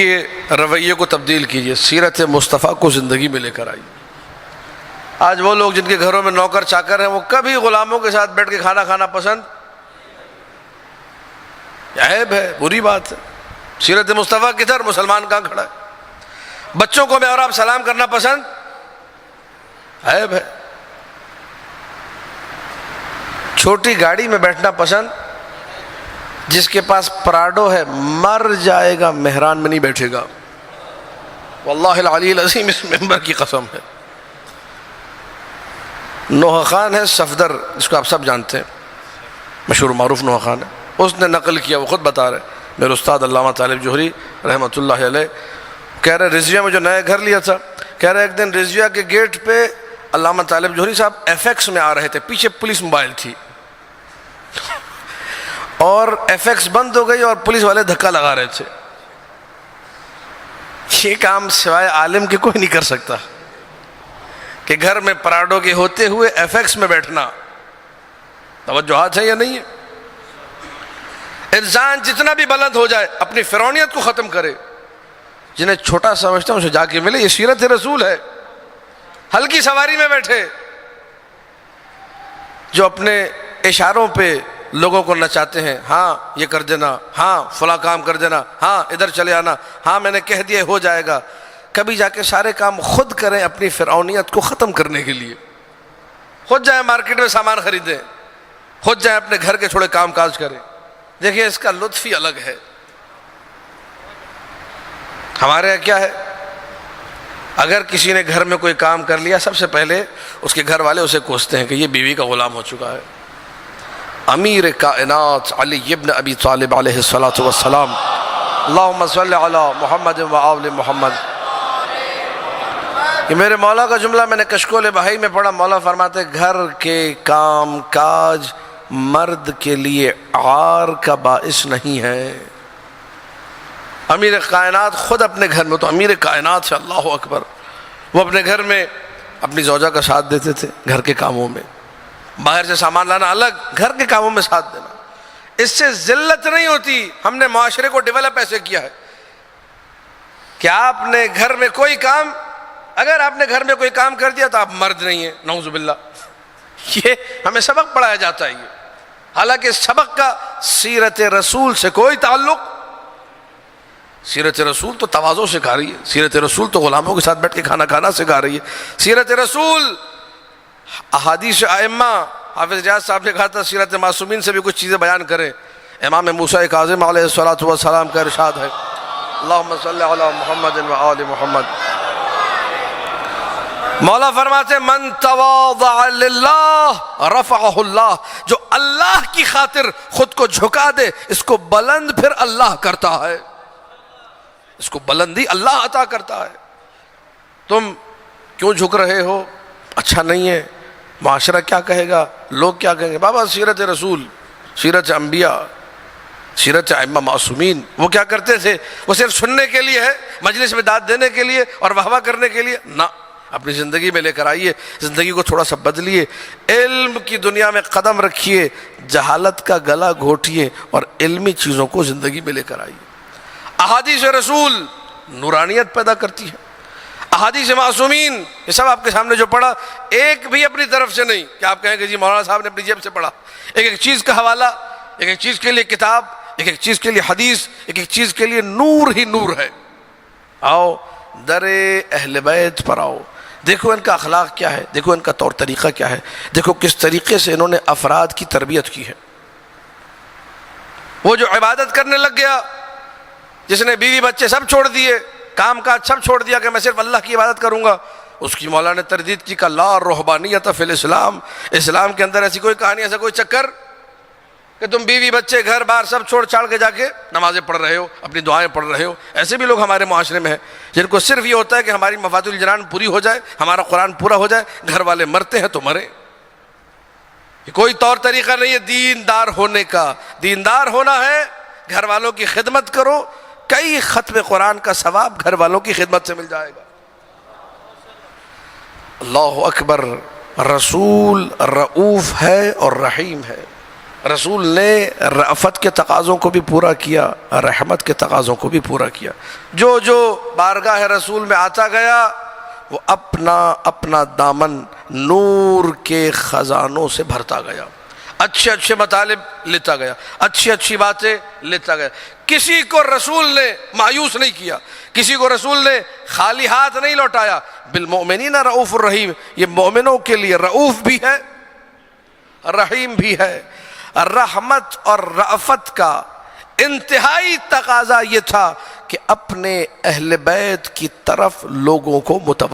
یہ رویے کو تبدیل کیجئے، سیرت مصطفیٰ کو زندگی میں لے کر آئیے۔ آج وہ لوگ جن کے گھروں میں نوکر چاکر ہیں وہ کبھی غلاموں کے ساتھ بیٹھ کے کھانا کھانا پسند، عیب ہے، بری بات ہے۔ سیرت مصطفیٰ کدھر، مسلمان کہاں کھڑا ہے؟ بچوں کو میں اور آپ سلام کرنا پسند، عیب ہے۔ چھوٹی گاڑی میں بیٹھنا پسند، جس کے پاس پراڈو ہے مر جائے گا، مہران میں نہیں بیٹھے گا، واللہ العلی العظیم، اس ممبر کی قسم ہے۔ نوح خان ہے صفدر، اس کو آپ سب جانتے ہیں، مشہور معروف نوح خان ہے، اس نے نقل کیا، وہ خود بتا رہے، میرے استاد علامہ طالب جوہری رحمۃ اللہ علیہ کہہ رہے رضویہ میں جو نیا گھر لیا تھا، کہہ رہے ایک دن رضویہ کے گیٹ پہ علامہ طالب جوہری صاحب ایف ایکس میں آ رہے تھے، پیچھے پولیس موبائل تھی اور ایف ایکس بند ہو گئی اور پولیس والے دھکا لگا رہے تھے۔ یہ کام سوائے عالم کے کوئی نہیں کر سکتا کہ گھر میں پراڈو کے ہوتے ہوئے ایف ایکس میں بیٹھنا۔ توجہات ہے یا نہیں ہے؟ انسان جتنا بھی بلند ہو جائے اپنی فرعونیت کو ختم کرے، جنہیں چھوٹا سمجھتا ہوں اسے جا کے ملے، یہ سیرت رسول ہے۔ ہلکی سواری میں بیٹھے جو اپنے اشاروں پہ لوگوں کو نچاتے ہیں، ہاں یہ کر دینا، ہاں فلاں کام کر دینا، ہاں ادھر چلے آنا، ہاں میں نے کہہ دیا ہو جائے گا، کبھی جا کے سارے کام خود کریں اپنی فرعونیت کو ختم کرنے کے لیے۔ خود جائیں مارکیٹ میں سامان خریدیں، خود جائیں اپنے گھر کے تھوڑے کام کاج کریں، دیکھیں اس کا لطف ہی الگ ہے۔ ہمارے یہاں کیا ہے، اگر کسی نے گھر میں کوئی کام کر لیا، سب سے پہلے اس کے گھر والے اسے کوستے ہیں کہ یہ بیوی کا غلام ہو چکا ہے۔ امیر کائنات علی ابن ابی طالب علیہ السلام، اللہم صلی علی محمد و آل محمد۔ یہ میرے مولا کا جملہ میں نے کشکول بہائی میں پڑھا، مولا فرماتے گھر کے کام کاج مرد کے لیے عار کا باعث نہیں ہے۔ امیر کائنات خود اپنے گھر میں، تو امیر کائنات ہے، اللہ اکبر، وہ اپنے گھر میں اپنی زوجہ کا ساتھ دیتے تھے گھر کے کاموں میں، باہر سے سامان لانا الگ، گھر کے کاموں میں ساتھ دینا۔ اس سے ذلت نہیں ہوتی۔ ہم نے معاشرے کو ڈیولپ ایسے کیا ہے کہ آپ نے گھر میں کوئی کام، اگر آپ نے گھر میں کوئی کام کر دیا تو آپ مرد نہیں ہیں، نعوذ باللہ۔ یہ ہمیں سبق پڑھایا جاتا ہے، یہ حالانکہ سبق کا سیرت رسول سے کوئی تعلق۔ سیرت رسول تو تواضع سکھا رہی ہے، سیرت رسول تو غلاموں کے ساتھ بیٹھ کے کھانا کھانا سکھا رہی ہے، سیرت رسول احادیث ائمہ، حافظ ریاض صاحب نے کہا تھا سیرت معصومین سے بھی کچھ چیزیں بیان کریں۔ امام موسیٰ کاظم علیہ السلام کا ارشاد ہے، اللہم صلی علی محمد و آل محمد۔ مولا فرماتے من تواضع للہ رفعہ اللہ، جو اللہ کی خاطر خود کو جھکا دے اس کو بلند پھر اللہ کرتا ہے، اس کو بلندی اللہ عطا کرتا ہے۔ تم کیوں جھک رہے ہو؟ اچھا نہیں ہے، معاشرہ کیا کہے گا، لوگ کیا کہیں گے؟ بابا سیرت رسول، سیرت انبیاء، سیرت ائمہ معصومین، وہ کیا کرتے تھے؟ وہ صرف سننے کے لیے ہے، مجلس میں داد دینے کے لیے اور واہ واہ کرنے کے لیے نہ، اپنی زندگی میں لے کر آئیے، زندگی کو تھوڑا سا بدلیے، علم کی دنیا میں قدم رکھیے، جہالت کا گلا گھوٹیے اور علمی چیزوں کو زندگی میں لے کر آئیے۔ احادیث رسول نورانیت پیدا کرتی ہے، احادیث معصومین، یہ سب آپ کے سامنے جو پڑھا، ایک بھی اپنی طرف سے نہیں کہ آپ کہیں کہ جی مولانا صاحب نے اپنی جیب سے پڑھا، ایک ایک چیز کا حوالہ، ایک ایک چیز کے لیے کتاب، ایک ایک چیز کے لیے حدیث، ایک ایک چیز کے لیے نور ہی نور ہے۔ آؤ در اہل بیت پر آؤ، دیکھو ان کا اخلاق کیا ہے، دیکھو ان کا طور طریقہ کیا ہے، دیکھو کس طریقے سے انہوں نے افراد کی تربیت کی ہے۔ وہ جو عبادت کرنے لگ گیا، جس نے بیوی بچے سب چھوڑ دیے، کام کاج سب چھوڑ دیا کہ میں صرف اللہ کی عبادت کروں گا، اس کی مولا نے تردید کی کہ لا رہبانیت فی الاسلام، اسلام کے اندر ایسی کوئی کہانی، ایسا کوئی چکر کہ تم بیوی بچے گھر بار سب چھوڑ چھاڑ کے جا کے نمازیں پڑھ رہے ہو، اپنی دعائیں پڑھ رہے ہو۔ ایسے بھی لوگ ہمارے معاشرے میں ہیں جن کو صرف یہ ہوتا ہے کہ ہماری مفاتیح الجنان پوری ہو جائے، ہمارا قرآن پورا ہو جائے، گھر والے مرتے ہیں تو مرے۔ یہ کوئی طور طریقہ نہیں ہے دیندار ہونے کا۔ دیندار ہونا ہے گھر والوں کی خدمت کرو، کئی ختم قرآن کا ثواب گھر والوں کی خدمت سے مل جائے گا۔ اللہ اکبر، رسول رؤوف ہے اور رحیم ہے۔ رسول نے رأفت کے تقاضوں کو بھی پورا کیا، رحمت کے تقاضوں کو بھی پورا کیا. جو جو بارگاہ رسول میں آتا گیا وہ اپنا اپنا دامن نور کے خزانوں سے بھرتا گیا، اچھے اچھے مطالب لیتا گیا، اچھی اچھی باتیں لیتا گیا. کسی کو رسول نے مایوس نہیں کیا، کسی کو رسول نے خالی ہاتھ نہیں لوٹایا. بالمؤمنین رؤوف الرحیم، یہ مومنوں کے لیے رؤوف بھی ہے رحیم بھی ہے. رحمت اور رأفت کا انتہائی تقاضا یہ تھا کہ اپنے اہل بیت کی طرف لوگوں کو متوجہ